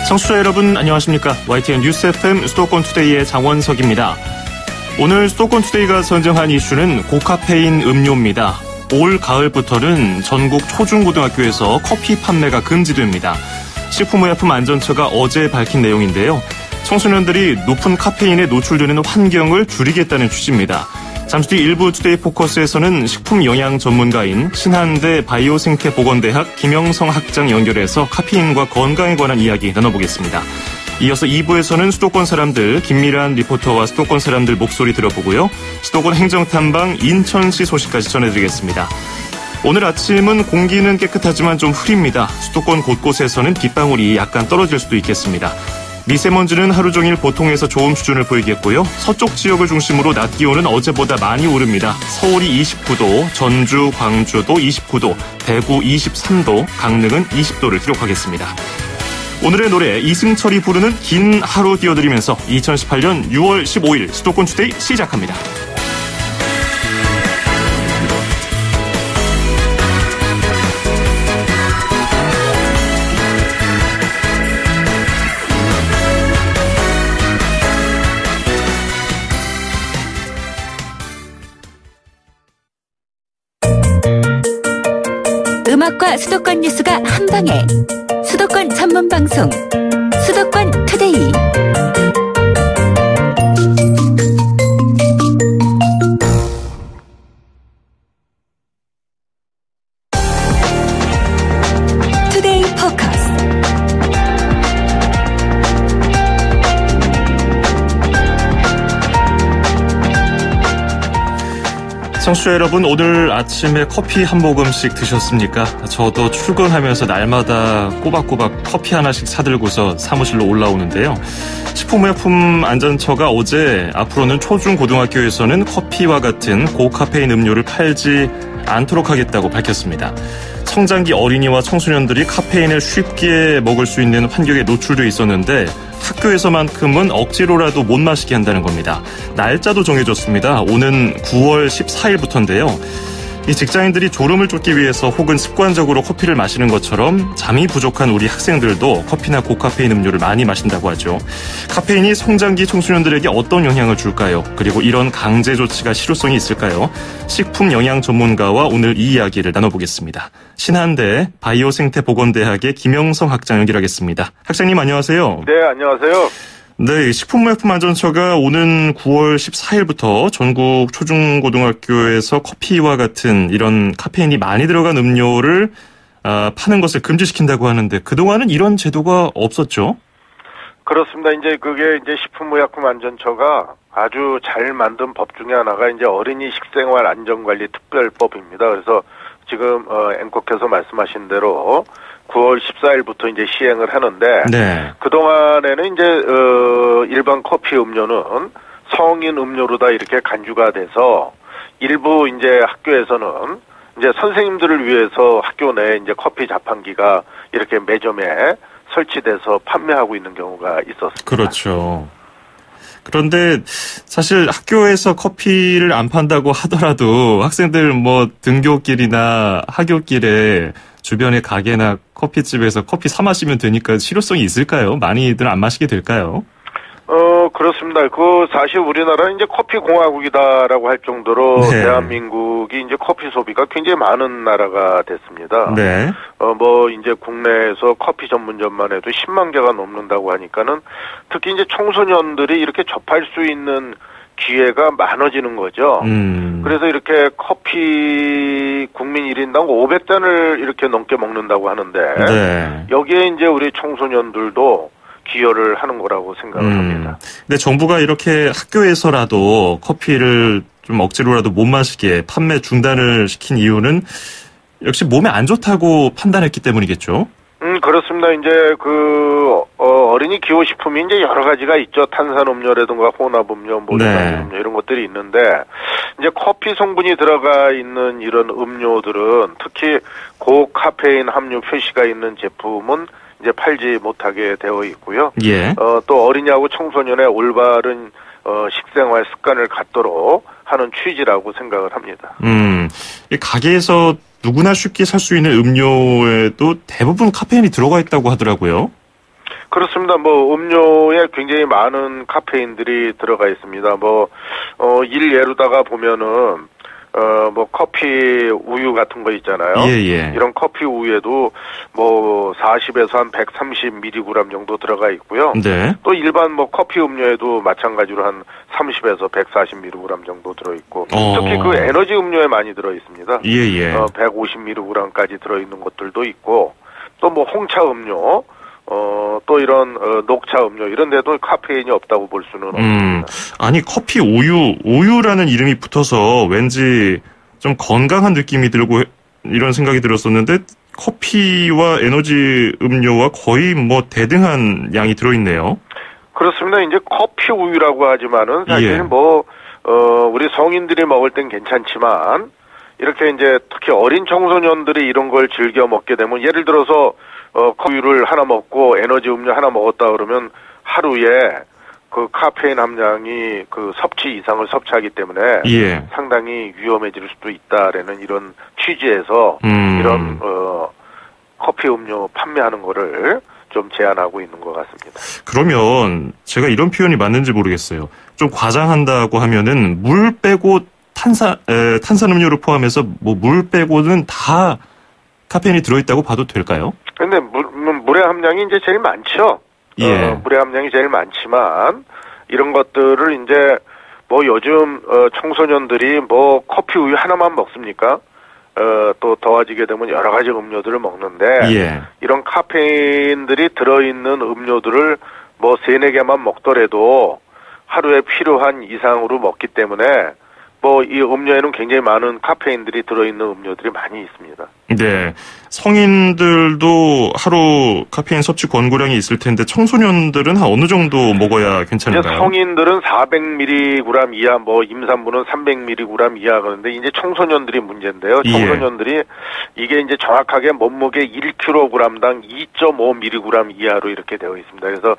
청취자 여러분 안녕하십니까? YTN 뉴스 FM 수도권 투데이의 장원석입니다. 오늘 수도권 투데이가 선정한 이슈는 고카페인 음료입니다. 올 가을부터는 전국 초중고등학교에서 커피 판매가 금지됩니다. 식품의약품안전처가 어제 밝힌 내용인데요. 청소년들이 높은 카페인에 노출되는 환경을 줄이겠다는 취지입니다. 잠시 뒤 일부 투데이 포커스에서는 식품영양 전문가인 신한대 바이오생태보건대학 김영성 학장 연결해서 카페인과 건강에 관한 이야기 나눠보겠습니다. 이어서 2부에서는 수도권 사람들 김미란 리포터와 수도권 사람들 목소리 들어보고요. 수도권 행정탐방 인천시 소식까지 전해드리겠습니다. 오늘 아침은 공기는 깨끗하지만 좀 흐립니다. 수도권 곳곳에서는 빗방울이 약간 떨어질 수도 있겠습니다. 미세먼지는 하루 종일 보통에서 좋음 수준을 보이겠고요. 서쪽 지역을 중심으로 낮 기온은 어제보다 많이 오릅니다. 서울이 29도, 전주, 광주도 29도, 대구 23도, 강릉은 20도를 기록하겠습니다. 오늘의 노래 이승철이 부르는 긴 하루 띄워드리면서 2018년 6월 15일 수도권 투데이 시작합니다. 음악과 수도권 뉴스가 한방에 수도권 전문 방송 수도권 투데이. 투데이 포커스. 청취자 여러분, 오늘 아침에 커피 한 모금씩 드셨습니까? 저도 출근하면서 날마다 꼬박꼬박 커피 하나씩 사들고서 사무실로 올라오는데요. 식품의약품안전처가 어제 앞으로는 초중고등학교에서는 커피와 같은 고카페인 음료를 팔지 않도록 하겠다고 밝혔습니다. 성장기 어린이와 청소년들이 카페인을 쉽게 먹을 수 있는 환경에 노출돼 있었는데 학교에서만큼은 억지로라도 못 마시게 한다는 겁니다. 날짜도 정해졌습니다. 오는 9월 14일부터인데요. 이 직장인들이 졸음을 쫓기 위해서 혹은 습관적으로 커피를 마시는 것처럼 잠이 부족한 우리 학생들도 커피나 고카페인 음료를 많이 마신다고 하죠. 카페인이 성장기 청소년들에게 어떤 영향을 줄까요? 그리고 이런 강제 조치가 실효성이 있을까요? 식품영양 전문가와 오늘 이 이야기를 나눠보겠습니다. 신한대 바이오생태보건대학의 김영성 학장 연결하겠습니다. 학장님 안녕하세요. 네, 안녕하세요. 네, 식품의약품안전처가 오는 9월 14일부터 전국 초중고등학교에서 커피와 같은 이런 카페인이 많이 들어간 음료를 파는 것을 금지시킨다고 하는데 그동안은 이런 제도가 없었죠? 그렇습니다. 이제 그게 이제 식품의약품안전처가 아주 잘 만든 법 중에 하나가 이제 어린이 식생활 안전관리 특별법입니다. 그래서 지금 앵커께서 말씀하신 대로 9월 14일부터 이제 시행을 하는데 네. 그동안에는 이제 일반 커피 음료는 성인 음료로 다 이렇게 간주가 돼서 일부 이제 학교에서는 이제 선생님들을 위해서 학교 내에 이제 커피 자판기가 이렇게 매점에 설치돼서 판매하고 있는 경우가 있었습니다. 그렇죠. 그런데 사실 학교에서 커피를 안 판다고 하더라도 학생들 뭐 등교길이나 하교길에 주변의 가게나 커피집에서 커피 사 마시면 되니까 실효성이 있을까요? 많이들 안 마시게 될까요? 그렇습니다. 사실 우리나라는 이제 커피 공화국이다라고 할 정도로 네. 대한민국이 이제 커피 소비가 굉장히 많은 나라가 됐습니다. 네. 이제 국내에서 커피 전문점만 해도 10만 개가 넘는다고 하니까는 특히 이제 청소년들이 이렇게 접할 수 있는 기회가 많아지는 거죠. 그래서 이렇게 커피 국민 1인당 500잔을 이렇게 넘게 먹는다고 하는데 네. 여기에 이제 우리 청소년들도 기여를 하는 거라고 생각을 합니다. 근데 정부가 이렇게 학교에서라도 커피를 좀 억지로라도 못 마시게 판매 중단을 시킨 이유는 역시 몸에 안 좋다고 판단했기 때문이겠죠? 그렇습니다. 이제 어린이 기호식품이 이제 여러 가지가 있죠. 탄산음료라든가 혼합음료, 모래음료 이런 것들이 있는데 이제 커피 성분이 들어가 있는 이런 음료들은 특히 고카페인 함유 표시가 있는 제품은 이제 팔지 못하게 되어 있고요. 예. 또 어린이하고 청소년의 올바른 식생활 습관을 갖도록 하는 취지라고 생각을 합니다. 이 가게에서 누구나 쉽게 살 수 있는 음료에도 대부분 카페인이 들어가 있다고 하더라고요. 그렇습니다. 뭐 음료에 굉장히 많은 카페인들이 들어가 있습니다. 뭐 예로다가 보면은 뭐 커피 우유 같은 거 있잖아요. 예. 이런 커피 우유에도 뭐 40에서 한 130mg 정도 들어가 있고요. 네. 또 일반 뭐 커피 음료에도 마찬가지로 한 30에서 140mg 정도 들어 있고 특히 그 에너지 음료에 많이 들어 있습니다. 예. 150mg까지 들어 있는 것들도 있고 또 뭐 홍차 음료 또 이런 녹차 음료 이런 데도 카페인이 없다고 볼 수는 없습니다. 아니 커피 우유라는 이름이 붙어서 왠지 좀 건강한 느낌이 들고 이런 생각이 들었었는데 커피와 에너지 음료와 거의 뭐 대등한 양이 들어있네요. 그렇습니다. 이제 커피 우유라고 하지만은 사실 우리 성인들이 먹을 땐 괜찮지만 이렇게 이제 특히 어린 청소년들이 이런 걸 즐겨 먹게 되면 예를 들어서 커피를 하나 먹고 에너지 음료 하나 먹었다 그러면 하루에 그 카페인 함량이 그 섭취 이상을 섭취하기 때문에 상당히 위험해질 수도 있다라는 이런 취지에서 이런 커피 음료 판매하는 거를 좀 제한하고 있는 것 같습니다. 그러면 제가 이런 표현이 맞는지 모르겠어요. 좀 과장한다고 하면은 물 빼고 탄산음료를 포함해서 뭐 물 빼고는 다 카페인이 들어있다고 봐도 될까요? 근데 물의 함량이 이제 제일 많죠. 물의 함량이 제일 많지만 이런 것들을 이제 뭐 요즘 청소년들이 뭐 커피 우유 하나만 먹습니까? 또 더워지게 되면 여러 가지 음료들을 먹는데 이런 카페인들이 들어있는 음료들을 뭐 3-4개만 먹더라도 하루에 필요한 이상으로 먹기 때문에 뭐 이 음료에는 굉장히 많은 카페인들이 들어있는 음료들이 많이 있습니다. 네. 성인들도 하루 카페인 섭취 권고량이 있을 텐데 청소년들은 한 어느 정도 먹어야 괜찮을까요? 성인들은 400mg 이하, 뭐 임산부는 300mg 이하 그런데 이제 청소년들이 문제인데요. 청소년들이 이게 이제 정확하게 몸무게 1kg당 2.5mg 이하로 이렇게 되어 있습니다. 그래서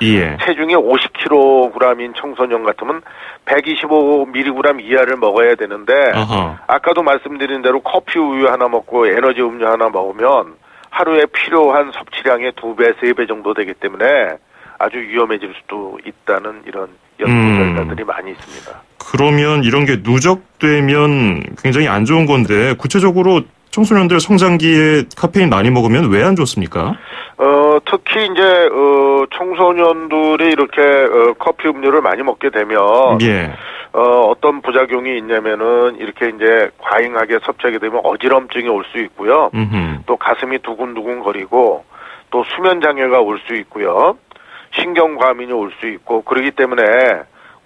체중이 50kg인 청소년 같으면 125mg 이하를 먹어야 되는데 아까도 말씀드린 대로 커피 우유 하나 먹고 에너지 음료 하나 먹으면 하루에 필요한 섭취량의 2배, 3배 정도 되기 때문에 아주 위험해질 수도 있다는 이런 연구 결과들이 많이 있습니다. 그러면 이런 게 누적되면 굉장히 안 좋은 건데 구체적으로 청소년들 성장기에 카페인 많이 먹으면 왜 안 좋습니까? 특히 이제 청소년들이 이렇게 커피 음료를 많이 먹게 되면 어떤 부작용이 있냐면은 이렇게 이제 과잉하게 섭취하게 되면 어지럼증이 올 수 있고요. 또 가슴이 두근두근 거리고 또 수면 장애가 올 수 있고요. 신경과민이 올 수 있고 그러기 때문에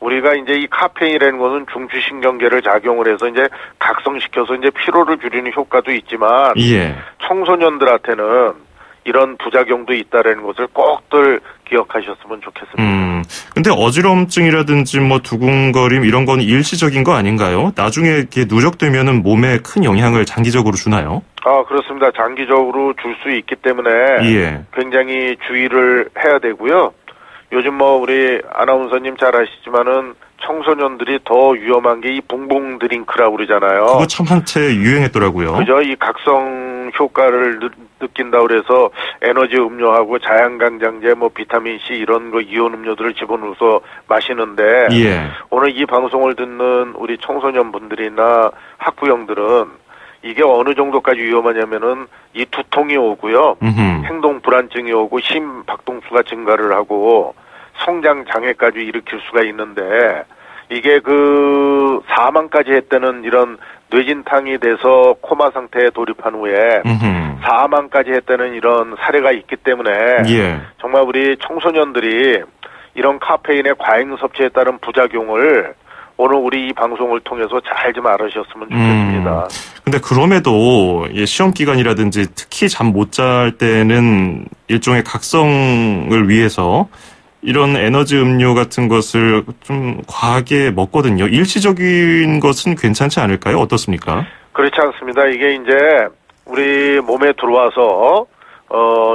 우리가 이제 이 카페인이라는 것은 중추신경계를 작용을 해서 이제 각성시켜서 이제 피로를 줄이는 효과도 있지만 청소년들한테는 이런 부작용도 있다라는 것을 꼭들 기억하셨으면 좋겠습니다. 근데 어지럼증이라든지 뭐 두근거림 이런 건 일시적인 거 아닌가요? 나중에 이렇게 누적되면은 몸에 큰 영향을 장기적으로 주나요? 그렇습니다. 장기적으로 줄 수 있기 때문에 굉장히 주의를 해야 되고요. 요즘 뭐 우리 아나운서님 잘 아시지만은 청소년들이 더 위험한 게 이 봉봉 드링크라고 그러잖아요. 그거 참 한때 유행했더라고요. 그죠? 이 각성 효과를 느낀다고 그래서 에너지 음료하고 자양강장제, 뭐 비타민 C 이런 거 이온 음료들을 집어넣어서 마시는데 오늘 이 방송을 듣는 우리 청소년분들이나 학부형들은 이게 어느 정도까지 위험하냐면은 이 두통이 오고요. 행동 불안증이 오고 심박동수가 증가를 하고 성장 장애까지 일으킬 수가 있는데 이게 그 사망까지 했다는 이런 뇌진탕이 돼서 코마 상태에 돌입한 후에 사망까지 했다는 이런 사례가 있기 때문에 정말 우리 청소년들이 이런 카페인의 과잉 섭취에 따른 부작용을 오늘 우리 이 방송을 통해서 잘 좀 알으셨으면 좋겠습니다. 근데 그럼에도 시험 기간이라든지 특히 잠 못 잘 때는 일종의 각성을 위해서 이런 에너지 음료 같은 것을 좀 과하게 먹거든요. 일시적인 것은 괜찮지 않을까요? 어떻습니까? 그렇지 않습니다. 이게 이제 우리 몸에 들어와서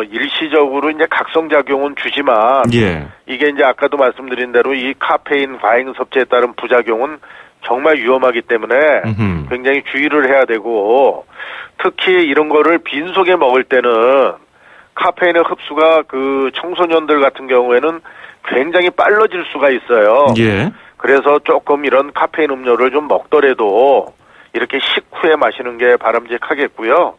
일시적으로 이제 각성작용은 주지만 이게 이제 아까도 말씀드린 대로 이 카페인 과잉 섭취에 따른 부작용은 정말 위험하기 때문에 굉장히 주의를 해야 되고 특히 이런 거를 빈속에 먹을 때는 카페인의 흡수가 그 청소년들 같은 경우에는 굉장히 빨라질 수가 있어요. 예. 그래서 조금 이런 카페인 음료를 좀 먹더라도 이렇게 식후에 마시는 게 바람직하겠고요.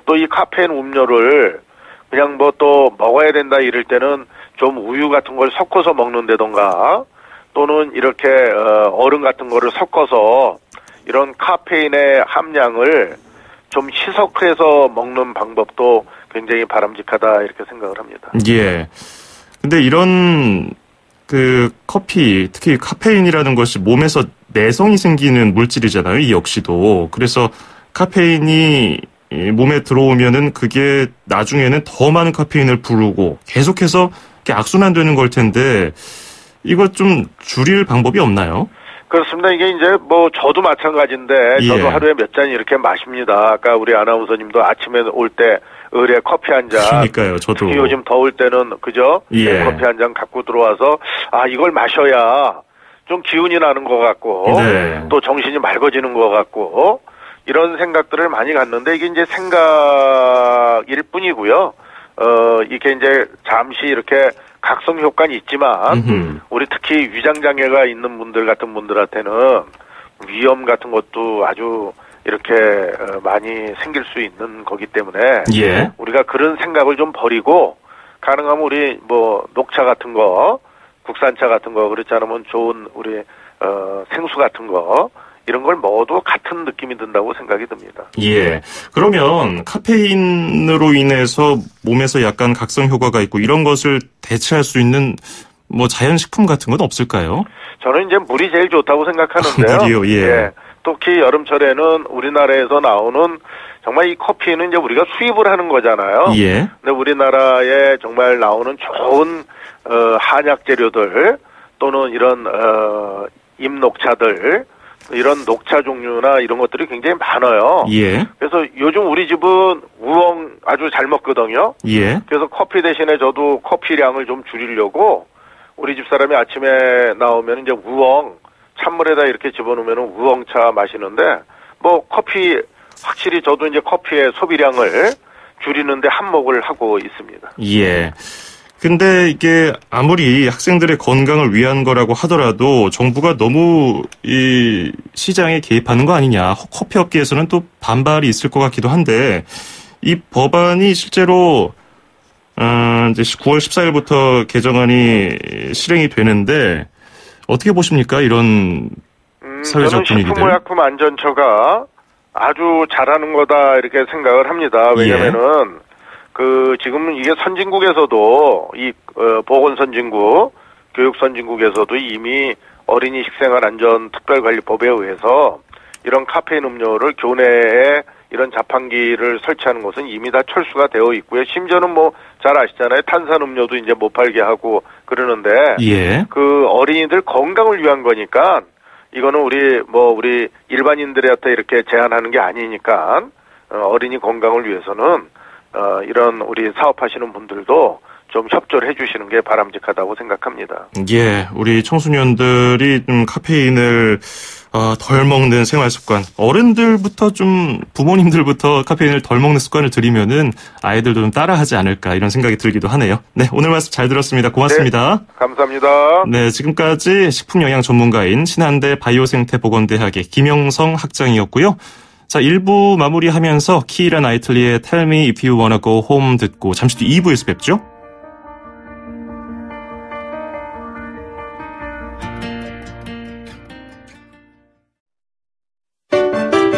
또 이 카페인 음료를 그냥 뭐 또 먹어야 된다 이럴 때는 좀 우유 같은 걸 섞어서 먹는다던가 또는 이렇게 얼음 같은 거를 섞어서 이런 카페인의 함량을 좀 희석해서 먹는 방법도 굉장히 바람직하다 이렇게 생각을 합니다. 예. 근데 이런 그 커피, 특히 카페인이라는 것이 몸에서 내성이 생기는 물질이잖아요. 이 역시도. 그래서 카페인이 몸에 들어오면은 그게 나중에는 더 많은 카페인을 부르고 계속해서 이렇게 악순환되는 걸 텐데 이거 좀 줄일 방법이 없나요? 그렇습니다. 이게 이제 뭐 저도 마찬가지인데 예. 저도 하루에 몇 잔 이렇게 마십니다. 아까 우리 아나운서님도 아침에 올 때 을에 커피 한 잔. 그러니까요. 저도. 특히 요즘 더울 때는 그죠? 예. 커피 한 잔 갖고 들어와서 이걸 마셔야 좀 기운이 나는 것 같고 네. 또 정신이 맑아지는 것 같고 이런 생각들을 많이 갖는데 이게 이제 생각일 뿐이고요. 이게 이제 잠시 이렇게 각성 효과는 있지만 우리 특히 위장장애가 있는 분들 같은 분들한테는 위염 같은 것도 아주 이렇게 많이 생길 수 있는 거기 때문에 예. 우리가 그런 생각을 좀 버리고 가능하면 우리 뭐 녹차 같은 거, 국산차 같은 거 그렇지 않으면 좋은 우리 생수 같은 거 이런 걸 먹어도 같은 느낌이 든다고 생각이 듭니다. 예. 그러면 카페인으로 인해서 몸에서 약간 각성 효과가 있고 이런 것을 대체할 수 있는 뭐 자연식품 같은 건 없을까요? 저는 이제 물이 제일 좋다고 생각하는데요. 물이요, 예. 예. 특히 여름철에는 우리나라에서 나오는 정말 이 커피는 이제 우리가 수입을 하는 거잖아요. 예. 근데 우리나라에 정말 나오는 좋은 한약 재료들 또는 이런 잎녹차들 이런 녹차 종류나 이런 것들이 굉장히 많아요. 예. 그래서 요즘 우리 집은 우엉 아주 잘 먹거든요. 예. 그래서 커피 대신에 저도 커피량을 좀 줄이려고 우리 집 사람이 아침에 나오면 이제 우엉 찬물에다 이렇게 집어넣으면 우엉차 마시는데 뭐 커피 확실히 저도 이제 커피의 소비량을 줄이는데 한몫을 하고 있습니다. 예. 근데 이게 아무리 학생들의 건강을 위한 거라고 하더라도 정부가 너무 이 시장에 개입하는 거 아니냐. 커피 업계에서는 또 반발이 있을 것 같기도 한데 이 법안이 실제로 이제 9월 14일부터 개정안이 실행이 되는데 어떻게 보십니까? 이런 사회적 저는 분위기들. 식품의약품안전처가 아주 잘하는 거다 이렇게 생각을 합니다. 왜냐면은 지금은 이게 선진국에서도 보건 선진국, 교육 선진국에서도 이미 어린이 식생활 안전 특별관리법에 의해서 이런 카페인 음료를 교내에 이런 자판기를 설치하는 것은 이미 다 철수가 되어 있고요. 심지어는 뭐 잘 아시잖아요. 탄산 음료도 이제 못 팔게 하고 그러는데 예. 그 어린이들 건강을 위한 거니까 이거는 우리 일반인들한테 이렇게 제한하는 게 아니니까 어린이 건강을 위해서는 이런 우리 사업하시는 분들도 좀 협조를 해주시는 게 바람직하다고 생각합니다. 예, 우리 청소년들이 좀 카페인을 덜 먹는 생활 습관, 어른들부터 좀 부모님들부터 카페인을 덜 먹는 습관을 들이면은 아이들도 좀 따라하지 않을까 이런 생각이 들기도 하네요. 네, 오늘 말씀 잘 들었습니다. 고맙습니다. 네, 감사합니다. 네, 지금까지 식품영양 전문가인 신한대 바이오생태보건대학의 김영성 학장이었고요. 자, 1부 마무리하면서 키이라 나이틀리의 Tell Me If You Wanna Go Home 듣고 잠시 뒤 2부에서 뵙죠.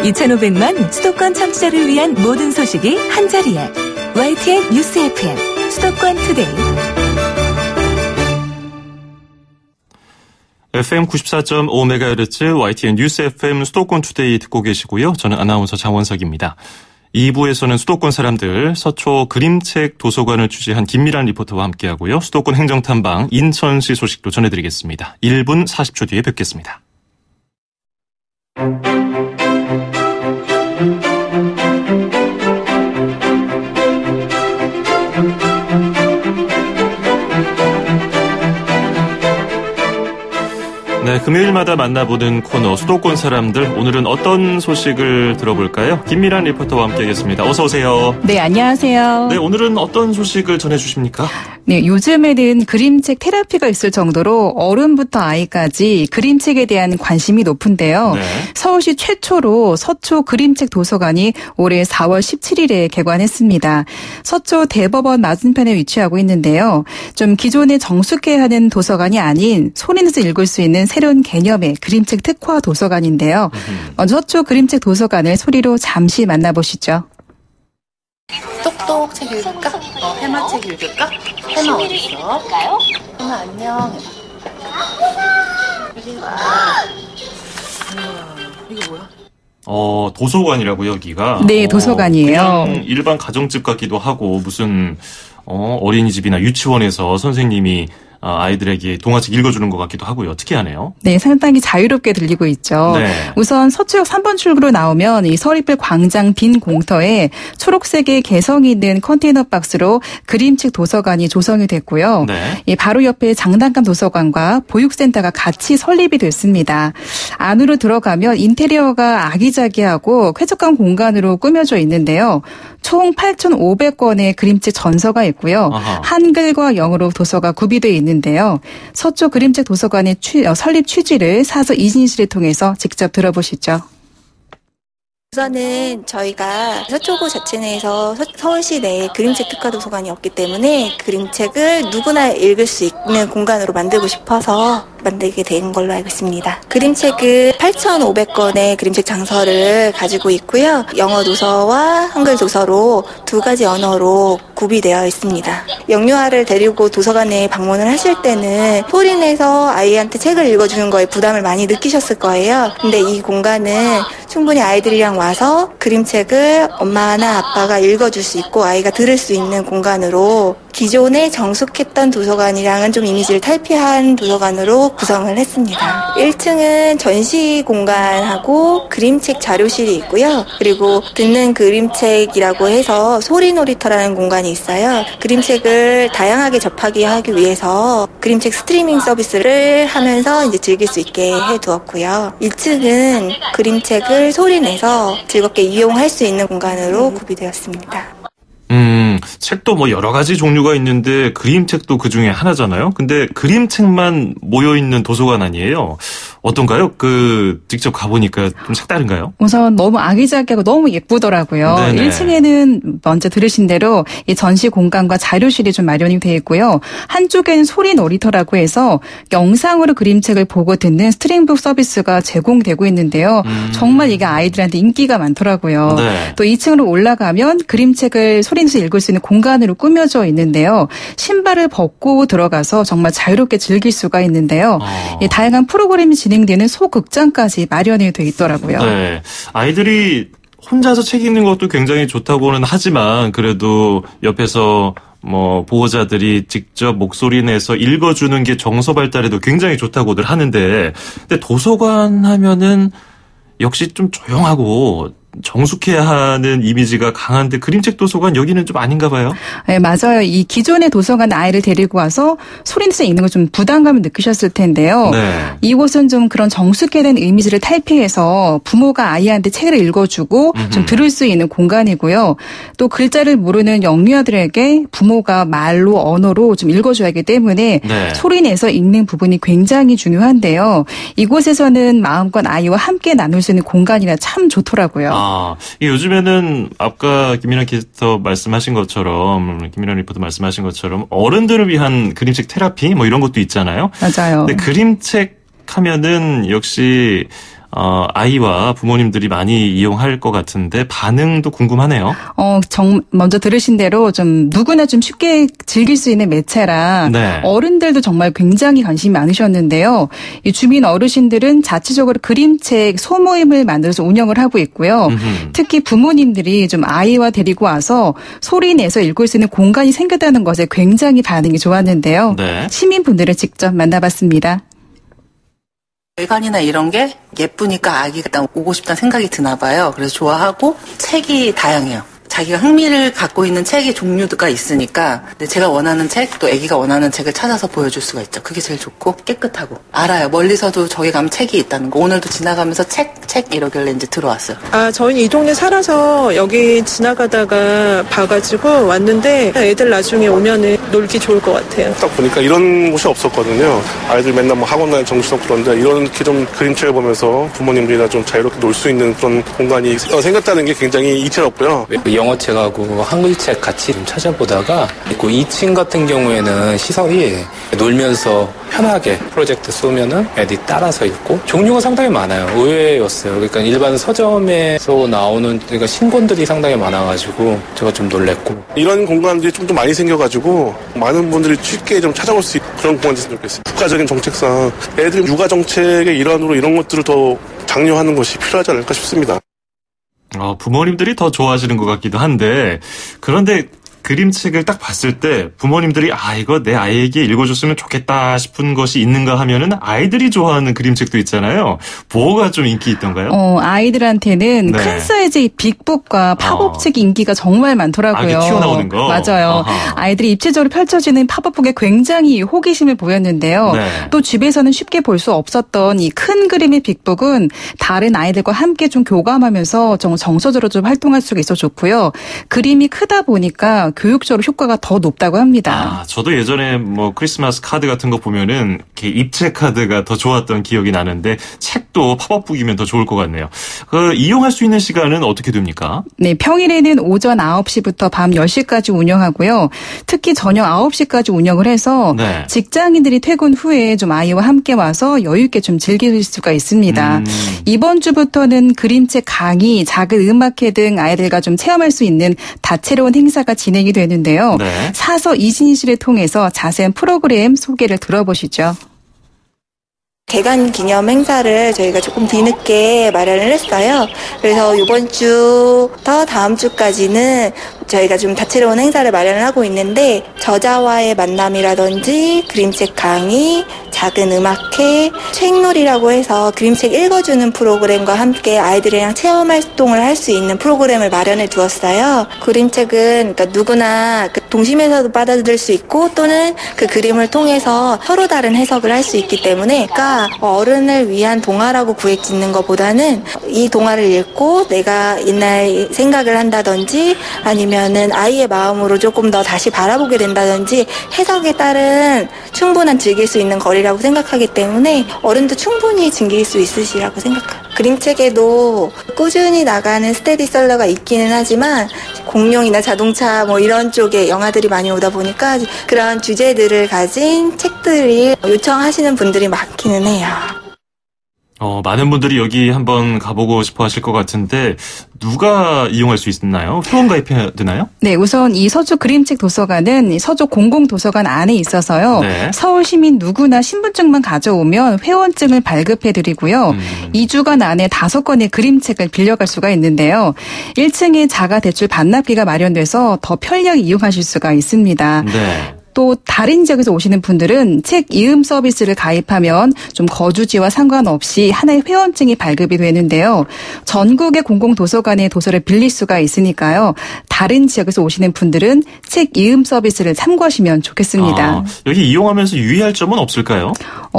2,500만 수도권 청취자를 위한 모든 소식이 한자리에 YTN 뉴스 FM 수도권 투데이 FM 94.5MHz YTN 뉴스 FM 수도권 투데이 듣고 계시고요. 저는 아나운서 장원석입니다. 2부에서는 수도권 사람들 서초 그림책 도서관을 취재한 김미란 리포터와 함께하고요. 수도권 행정탐방 인천시 소식도 전해드리겠습니다. 1분 40초 뒤에 뵙겠습니다. 네, 금요일마다 만나보는 코너 수도권 사람들, 오늘은 어떤 소식을 들어볼까요? 김미란 리포터와 함께하겠습니다. 어서 오세요. 네, 안녕하세요. 네, 오늘은 어떤 소식을 전해주십니까? 네, 요즘에는 그림책 테라피가 있을 정도로 어른부터 아이까지 그림책에 대한 관심이 높은데요. 네. 서울시 최초로 서초 그림책 도서관이 올해 4월 17일에 개관했습니다. 서초 대법원 맞은편에 위치하고 있는데요. 좀 기존에 정숙해하는 도서관이 아닌 소리내서 읽을 수 있는 새로운 개념의 그림책 특화 도서관인데요. 먼저 서초 그림책 도서관을 소리로 잠시 만나보시죠. 똑똑 책 읽을까? 해마 책 읽을까? 해마 어딨어? 해마 안녕. 이거 뭐야? 도서관이라고요, 여기가? 네, 도서관이에요. 그냥 일반 가정집 같기도 하고, 무슨, 어린이집이나 유치원에서 선생님이 아이들에게 동화책 읽어주는 것 같기도 하고요. 특이하네요. 네, 상당히 자유롭게 들리고 있죠. 네. 우선 서초역 3번 출구로 나오면 이 서리필 광장 빈 공터에 초록색의 개성이 있는 컨테이너 박스로 그림책 도서관이 조성이 됐고요. 네. 이 바로 옆에 장난감 도서관과 보육센터가 같이 설립이 됐습니다. 안으로 들어가면 인테리어가 아기자기하고 쾌적한 공간으로 꾸며져 있는데요. 총 8,500권의 그림책 전서가 있고요. 아하. 한글과 영어로 도서가 구비되어 있는데요. 서초 그림책 도서관의 설립 취지를 사서 이진실을 통해서 직접 들어보시죠. 우선은 저희가 서초구 자체 내에서 서울시 내에 그림책 특화 도서관이 없기 때문에 그림책을 누구나 읽을 수 있는 공간으로 만들고 싶어서 만들게 된 걸로 알고 있습니다. 그림책은 8,500권의 그림책 장서를 가지고 있고요. 영어 도서와 한글 도서로 두 가지 언어로 구비되어 있습니다. 영유아를 데리고 도서관에 방문을 하실 때는 소리내서 아이한테 책을 읽어주는 거에 부담을 많이 느끼셨을 거예요. 근데 이 공간은 충분히 아이들이랑 와서 그림책을 엄마나 아빠가 읽어줄 수 있고 아이가 들을 수 있는 공간으로 기존에 정숙했던 도서관이랑은 좀 이미지를 탈피한 도서관으로 구성을 했습니다. 1층은 전시 공간하고 그림책 자료실이 있고요. 그리고 듣는 그림책이라고 해서 소리놀이터라는 공간이 있어요. 그림책을 다양하게 접하게 하기 위해서 그림책 스트리밍 서비스를 하면서 이제 즐길 수 있게 해두었고요. 1층은 그림책을 소리내서 즐겁게 이용할 수 있는 공간으로 구비되었습니다. 책도 뭐 여러 가지 종류가 있는데 그림책도 그 중에 하나잖아요. 근데 그림책만 모여있는 도서관 아니에요. 어떤가요? 직접 가보니까 좀 색다른가요? 우선 너무 아기자기하고 너무 예쁘더라고요. 네네. 1층에는 먼저 들으신 대로 이 전시 공간과 자료실이 좀 마련이 되어 있고요. 한쪽에는 소리 놀이터라고 해서 영상으로 그림책을 보고 듣는 스트리밍북 서비스가 제공되고 있는데요. 정말 이게 아이들한테 인기가 많더라고요. 네. 또 2층으로 올라가면 그림책을 소리내서 읽을 수 있는 공간으로 꾸며져 있는데요. 신발을 벗고 들어가서 정말 자유롭게 즐길 수가 있는데요. 다양한 프로그램이 진행되는 소극장까지 마련이 되어 있더라고요. 네. 아이들이 혼자서 책 읽는 것도 굉장히 좋다고는 하지만 그래도 옆에서 보호자들이 직접 목소리 내서 읽어주는 게 정서 발달에도 굉장히 좋다고들 하는데, 근데 도서관 하면은 역시 좀 조용하고 정숙해야 하는 이미지가 강한데 그림책 도서관 여기는 좀 아닌가 봐요? 네, 맞아요. 이 기존의 도서관 아이를 데리고 와서 소리내서 읽는 거 좀 부담감을 느끼셨을 텐데요. 네. 이곳은 좀 그런 정숙해된 이미지를 탈피해서 부모가 아이한테 책을 읽어주고 좀 들을 수 있는 공간이고요. 또 글자를 모르는 영유아들에게 부모가 말로 언어로 좀 읽어줘야 하기 때문에 네. 소리내서 읽는 부분이 굉장히 중요한데요. 이곳에서는 마음껏 아이와 함께 나눌 수 있는 공간이라 참 좋더라고요. 이게 요즘에는 아까 김민아 캐스터 말씀하신 것처럼, 김민아 리포터 말씀하신 것처럼 어른들을 위한 그림책 테라피 이런 것도 있잖아요. 맞아요. 근데 그림책 하면은 역시 아이와 부모님들이 많이 이용할 것 같은데 반응도 궁금하네요. 먼저 들으신 대로 좀 누구나 좀 쉽게 즐길 수 있는 매체라 네. 어른들도 정말 굉장히 관심이 많으셨는데요. 이 주민 어르신들은 자체적으로 그림책 소모임을 만들어서 운영을 하고 있고요. 특히 부모님들이 좀 아이와 데리고 와서 소리 내서 읽을 수 있는 공간이 생겼다는 것에 굉장히 반응이 좋았는데요. 네. 시민분들을 직접 만나봤습니다. 외관이나 이런 게 예쁘니까 아기가 일단 오고 싶다는 생각이 드나 봐요. 그래서 좋아하고 책이 다양해요. 자기가 흥미를 갖고 있는 책의 종류가 있으니까 제가 원하는 책, 또 아기가 원하는 책을 찾아서 보여줄 수가 있죠. 그게 제일 좋고 깨끗하고 알아요. 멀리서도 저기 가면 책이 있다는 거. 오늘도 지나가면서 책 이러길래 이제 들어왔어요. 저희는 이 동네 살아서 여기 지나가다가 봐가지고 왔는데 애들 나중에 오면은 놀기 좋을 것 같아요. 딱 보니까 이런 곳이 없었거든요. 아이들 맨날 뭐 학원 다니는 정신없고 그런데 이렇게 좀 그림책을 보면서 부모님들이나 좀 자유롭게 놀 수 있는 그런 공간이 생겼다는 게 굉장히 이채롭고요. 영어책하고 한글책 같이 좀 찾아보다가 그 2층 같은 경우에는 시설이 놀면서 편하게 프로젝트 쏘면은 애들이 따라서 읽고 종류가 상당히 많아요. 의외였어요. 그러니까 일반 서점에서 나오는 그러니까 신본들이 상당히 많아가지고 제가 좀 놀랬고 이런 공간들이 좀 더 많이 생겨가지고 많은 분들이 쉽게 좀 찾아올 수 있는 그런 공간이 됐으면 좋겠어요. 국가적인 정책상 애들 육아 정책의 일환으로 이런 것들을 더 장려하는 것이 필요하지 않을까 싶습니다. 부모님들이 더 좋아하시는 것 같기도 한데 그런데 그림책을 딱 봤을 때 부모님들이 이거 내 아이에게 읽어줬으면 좋겠다 싶은 것이 있는가 하면은 아이들이 좋아하는 그림책도 있잖아요. 뭐가 좀 인기 있던가요? 아이들한테는 네. 큰 사이즈의 빅북과 팝업책 인기가 정말 많더라고요. 튀어나오는 거? 맞아요. 아이들이 입체적으로 펼쳐지는 팝업북에 굉장히 호기심을 보였는데요. 네. 또 집에서는 쉽게 볼 수 없었던 이 큰 그림의 빅북은 다른 아이들과 함께 좀 교감하면서 정서적으로 좀 활동할 수가 있어 좋고요. 그림이 크다 보니까 교육적으로 효과가 더 높다고 합니다. 저도 예전에 뭐 크리스마스 카드 같은 거 보면은 이렇게 입체 카드가 더 좋았던 기억이 나는데 책도 팝업북이면 더 좋을 것 같네요. 이용할 수 있는 시간은 어떻게 됩니까? 네, 평일에는 오전 9시부터 밤 10시까지 운영하고요. 특히 저녁 9시까지 운영을 해서 네. 직장인들이 퇴근 후에 좀 아이와 함께 와서 여유 있게 좀 즐길 수가 있습니다. 이번 주부터는 그림책 강의, 작은 음악회 등 아이들과 좀 체험할 수 있는 다채로운 행사가 진행이 되는데요. 네. 사서 이진희 씨를 통해서 자세한 프로그램 소개를 들어보시죠. 개관 기념 행사를 저희가 조금 뒤늦게 마련을 했어요. 그래서 이번 주부터 다음 주까지는 저희가 좀 다채로운 행사를 마련을 하고 있는데 저자와의 만남이라든지 그림책 강의, 작은 음악회, 책놀이라고 해서 그림책 읽어주는 프로그램과 함께 아이들이랑 체험 활동을 할 수 있는 프로그램을 마련해 두었어요. 그림책은 그러니까 누구나 동심에서도 받아들일 수 있고 또는 그 그림을 통해서 서로 다른 해석을 할 수 있기 때문에 그러니까 어른을 위한 동화라고 구애짓는 것보다는 이 동화를 읽고 내가 옛날 생각을 한다든지 아니면은 아이의 마음으로 조금 더 다시 바라보게 된다든지 해석에 따른 충분한 즐길 수 있는 거리라고 생각하기 때문에 어른도 충분히 즐길 수 있으시라고 생각합니다. 그림책에도 꾸준히 나가는 스테디셀러가 있기는 하지만 공룡이나 자동차 뭐 이런 쪽에 영화들이 많이 오다 보니까 그런 주제들을 가진 책들이 요청하시는 분들이 많기는 해요. 많은 분들이 여기 한번 가보고 싶어 하실 것 같은데 누가 이용할 수 있나요? 회원 가입해야 되나요? 네, 우선 이 서초 그림책 도서관은 서초 공공도서관 안에 있어서요. 네. 서울 시민 누구나 신분증만 가져오면 회원증을 발급해드리고요. 2주간 안에 5권의 그림책을 빌려갈 수가 있는데요. 1층에 자가 대출 반납기가 마련돼서 더 편리하게 이용하실 수가 있습니다. 네. 또 다른 지역에서 오시는 분들은 책 이음 서비스를 가입하면 좀 거주지와 상관없이 하나의 회원증이 발급이 되는데요. 전국의 공공도서관에 도서를 빌릴 수가 있으니까요. 다른 지역에서 오시는 분들은 책 이음 서비스를 참고하시면 좋겠습니다. 여기 이용하면서 유의할 점은 없을까요?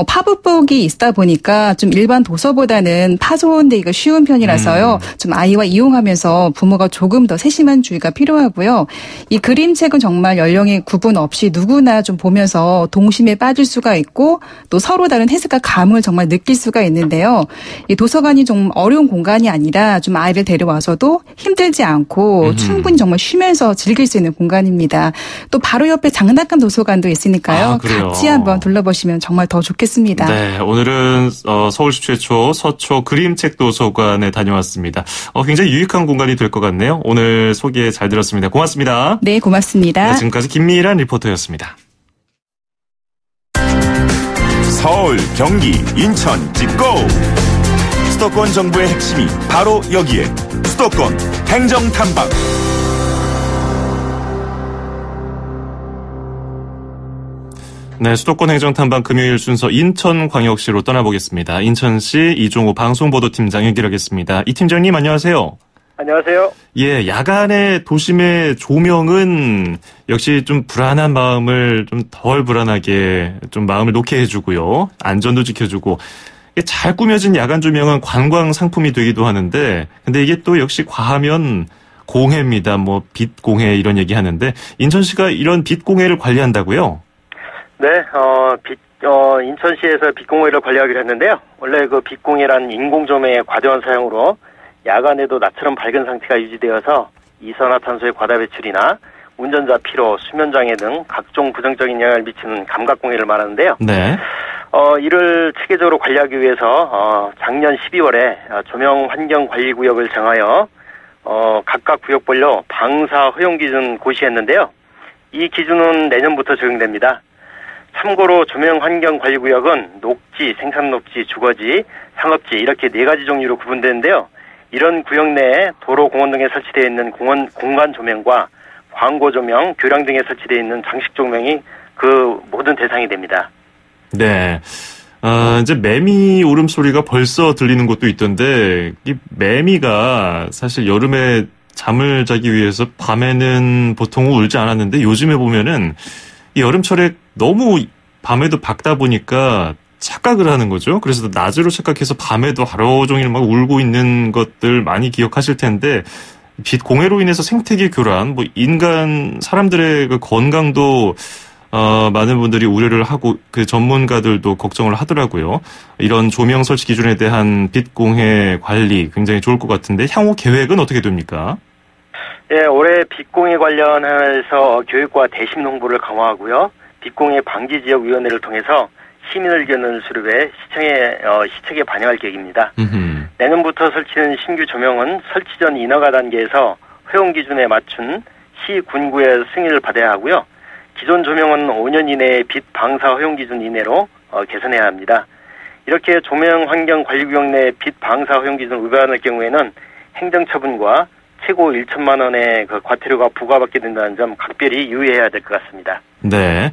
팝업북이 있다 보니까 좀 일반 도서보다는 파손되기가 쉬운 편이라서요. 좀 아이와 이용하면서 부모가 조금 더 세심한 주의가 필요하고요. 이 그림책은 정말 연령의 구분 없이 누구나 좀 보면서 동심에 빠질 수가 있고 또 서로 다른 해석과 감을 정말 느낄 수가 있는데요. 이 도서관이 좀 어려운 공간이 아니라 좀 아이를 데려와서도 힘들지 않고 충분히 정말 쉬면서 즐길 수 있는 공간입니다. 또 바로 옆에 장난감 도서관도 있으니까요. 같이 한번 둘러보시면 정말 더 좋겠습니다. 네, 오늘은 서울시 최초 서초 그림책 도서관에 다녀왔습니다. 굉장히 유익한 공간이 될 것 같네요. 오늘 소개 잘 들었습니다. 고맙습니다. 네, 고맙습니다. 네, 지금까지 김미란 리포터였습니다. 서울, 경기, 인천 찍고 수도권 정부의 핵심이 바로 여기에 수도권 행정탐방. 네, 수도권 행정탐방 금요일 순서 인천광역시로 떠나보겠습니다. 인천시 이종호 방송보도팀장 연결하겠습니다. 이 팀장님 안녕하세요. 안녕하세요. 예, 야간의 도심의 조명은 역시 좀 불안한 마음을 좀 덜 불안하게 좀 마음을 놓게 해주고요. 안전도 지켜주고. 잘 꾸며진 야간 조명은 관광 상품이 되기도 하는데, 근데 이게 또 역시 과하면 공해입니다. 뭐 빛 공해 이런 얘기 하는데, 인천시가 이런 빛 공해를 관리한다고요? 네, 인천시에서 빛 공해를 관리하기로 했는데요. 원래 그 빛 공해란 인공 조명의 과도한 사용으로 야간에도 낮처럼 밝은 상태가 유지되어서 이산화탄소의 과다 배출이나 운전자 피로, 수면 장애 등 각종 부정적인 영향을 미치는 감각 공해를 말하는데요. 네. 이를 체계적으로 관리하기 위해서 작년 12월에 조명 환경 관리 구역을 정하여 각각 구역별로 방사 허용 기준 고시했는데요. 이 기준은 내년부터 적용됩니다. 참고로 조명 환경 관리 구역은 녹지, 생산 녹지, 주거지, 상업지 이렇게 4가지 종류로 구분되는데요. 이런 구역 내에 도로, 공원 등에 설치되어 있는 공간 조명과 광고 조명, 교량 등에 설치되어 있는 장식 조명이 그 모든 대상이 됩니다. 네. 이제 매미 울음소리가 벌써 들리는 곳도 있던데, 이 매미가 사실 여름에 잠을 자기 위해서 밤에는 보통 울지 않았는데 요즘에 보면은 이 여름철에 너무 밤에도 밝다 보니까 착각을 하는 거죠. 그래서 낮으로 착각해서 밤에도 하루 종일 막 울고 있는 것들 많이 기억하실 텐데, 빛 공해로 인해서 생태계 교란, 뭐 인간 사람들의 그 건강도 많은 분들이 우려를 하고 그 전문가들도 걱정을 하더라고요. 이런 조명 설치 기준에 대한 빛 공해 관리 굉장히 좋을 것 같은데 향후 계획은 어떻게 됩니까? 예, 올해 빛 공해 관련해서 교육과 대신 홍보를 강화하고요. 빛 공해 방지 지역 위원회를 통해서 시민 의견을 수립해 시책에 반영할 계획입니다. 내년부터 설치된 신규 조명은 설치 전 인허가 단계에서 허용 기준에 맞춘 시 군구의 승인을 받아야 하고요. 기존 조명은 5년 이내에 빛 방사 허용 기준 이내로 개선해야 합니다. 이렇게 조명 환경 관리 구역 내 빛 방사 허용 기준 위반할 경우에는 행정처분과 최고 1천만 원의 그 과태료가 부과받게 된다는 점 각별히 유의해야 될 것 같습니다. 네.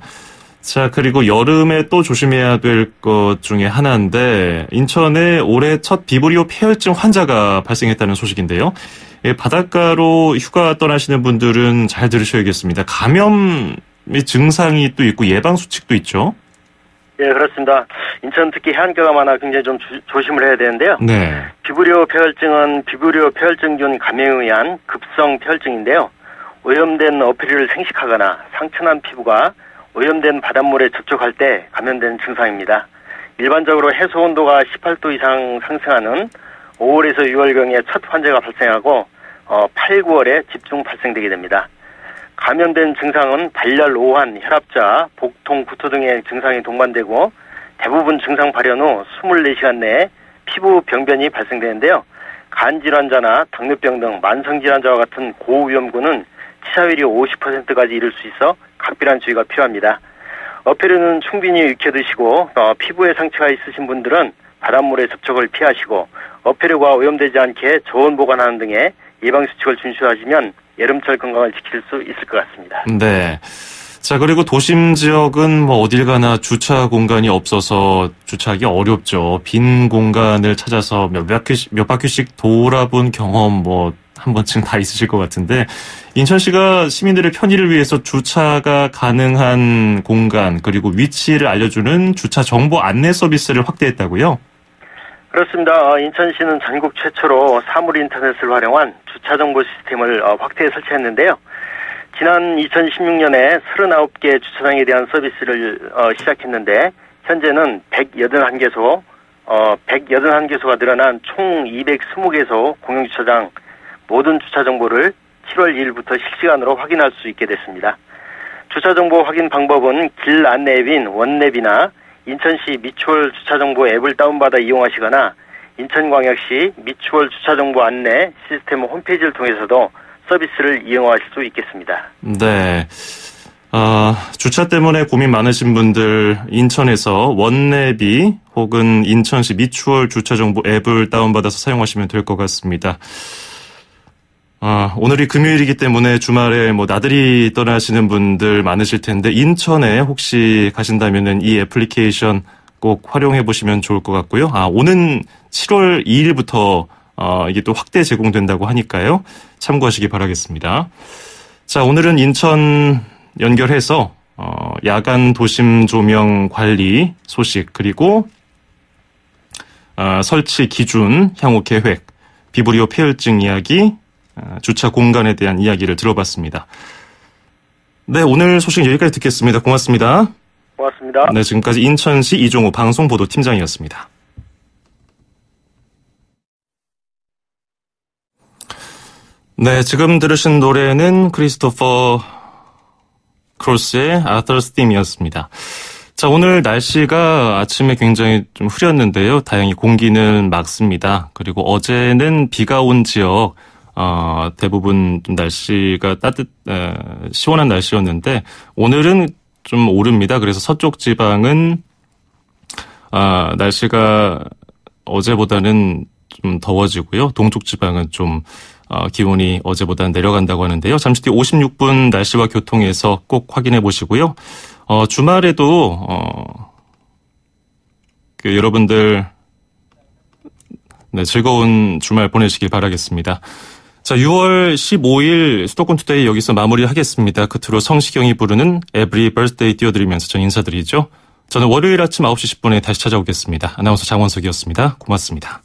자, 그리고 여름에 또 조심해야 될 것 중에 하나인데, 인천에 올해 첫 비브리오 폐혈증 환자가 발생했다는 소식인데요. 바닷가로 휴가 떠나시는 분들은 잘 들으셔야겠습니다. 감염 증상이 또 있고 예방수칙도 있죠? 예, 그렇습니다. 인천 특히 해안가가 많아 굉장히 좀 조심을 해야 되는데요. 네. 비브리오 폐혈증은 비브리오 폐혈증균 감염에 의한 급성 폐혈증인데요. 오염된 어패류를 생식하거나 상처난 피부가 오염된 바닷물에 접촉할 때 감염되는 증상입니다. 일반적으로 해수 온도가 18도 이상 상승하는 5월에서 6월경에 첫 환자가 발생하고 8, 9월에 집중 발생되게 됩니다. 감염된 증상은 발열, 오한, 혈압자, 복통, 구토 등의 증상이 동반되고 대부분 증상 발현 후 24시간 내에 피부 병변이 발생되는데요. 간질환자나 당뇨병 등 만성질환자와 같은 고위험군은 치사율이 50%까지 이를 수 있어 각별한 주의가 필요합니다. 어패류는 충분히 익혀드시고 피부에 상처가 있으신 분들은 바닷물의 접촉을 피하시고 어패류가 오염되지 않게 저온 보관하는 등의 예방수칙을 준수하시면 여름철 건강을 지킬 수 있을 것 같습니다. 네. 자, 그리고 도심 지역은 뭐 어딜 가나 주차 공간이 없어서 주차하기 어렵죠. 빈 공간을 찾아서 몇 바퀴씩 돌아본 경험 뭐 한 번쯤 다 있으실 것 같은데, 인천시가 시민들의 편의를 위해서 주차가 가능한 공간 그리고 위치를 알려주는 주차 정보 안내 서비스를 확대했다고요? 그렇습니다. 인천시는 전국 최초로 사물 인터넷을 활용한 주차 정보 시스템을 확대해 설치했는데요. 지난 2016년에 39개 주차장에 대한 서비스를 시작했는데 현재는 181개소가 늘어난 총 220개소 공영주차장 모든 주차 정보를 7월 2일부터 실시간으로 확인할 수 있게 됐습니다. 주차 정보 확인 방법은 길 안내 앱인 원랩이나 인천시 미추홀 주차정보 앱을 다운받아 이용하시거나 인천광역시 미추홀 주차정보 안내 시스템 홈페이지를 통해서도 서비스를 이용하실 수 있겠습니다. 네. 주차 때문에 고민 많으신 분들 인천에서 원랩이 혹은 인천시 미추홀 주차정보 앱을 다운받아서 사용하시면 될 것 같습니다. 오늘이 금요일이기 때문에 주말에 뭐 나들이 떠나시는 분들 많으실 텐데 인천에 혹시 가신다면은 이 애플리케이션 꼭 활용해 보시면 좋을 것 같고요. 오는 7월 2일부터 이게 또 확대 제공된다고 하니까요. 참고하시기 바라겠습니다. 자, 오늘은 인천 연결해서 야간 도심 조명 관리 소식 그리고 설치 기준, 향후 계획, 비브리오 폐혈증 이야기, 주차 공간에 대한 이야기를 들어봤습니다. 네, 오늘 소식 여기까지 듣겠습니다. 고맙습니다. 고맙습니다. 네, 지금까지 인천시 이종우 방송보도팀장이었습니다. 네, 지금 들으신 노래는 크리스토퍼 크로스의 Arthur's Theme이었습니다. 자, 오늘 날씨가 아침에 굉장히 좀 흐렸는데요. 다행히 공기는 맑습니다. 그리고 어제는 비가 온 지역 대부분 좀 날씨가 시원한 날씨였는데 오늘은 좀 오릅니다. 그래서 서쪽 지방은 날씨가 어제보다는 좀 더워지고요. 동쪽 지방은 좀 기온이 어제보다는 내려간다고 하는데요. 잠시 뒤 56분 날씨와 교통에서 꼭 확인해 보시고요. 주말에도 여러분들 즐거운 주말 보내시길 바라겠습니다. 자, 6월 15일 수도권 투데이 여기서 마무리하겠습니다. 끝으로 성시경이 부르는 Every Birthday 띄워드리면서 전 인사드리죠. 저는 월요일 아침 9시 10분에 다시 찾아오겠습니다. 아나운서 장원석이었습니다. 고맙습니다.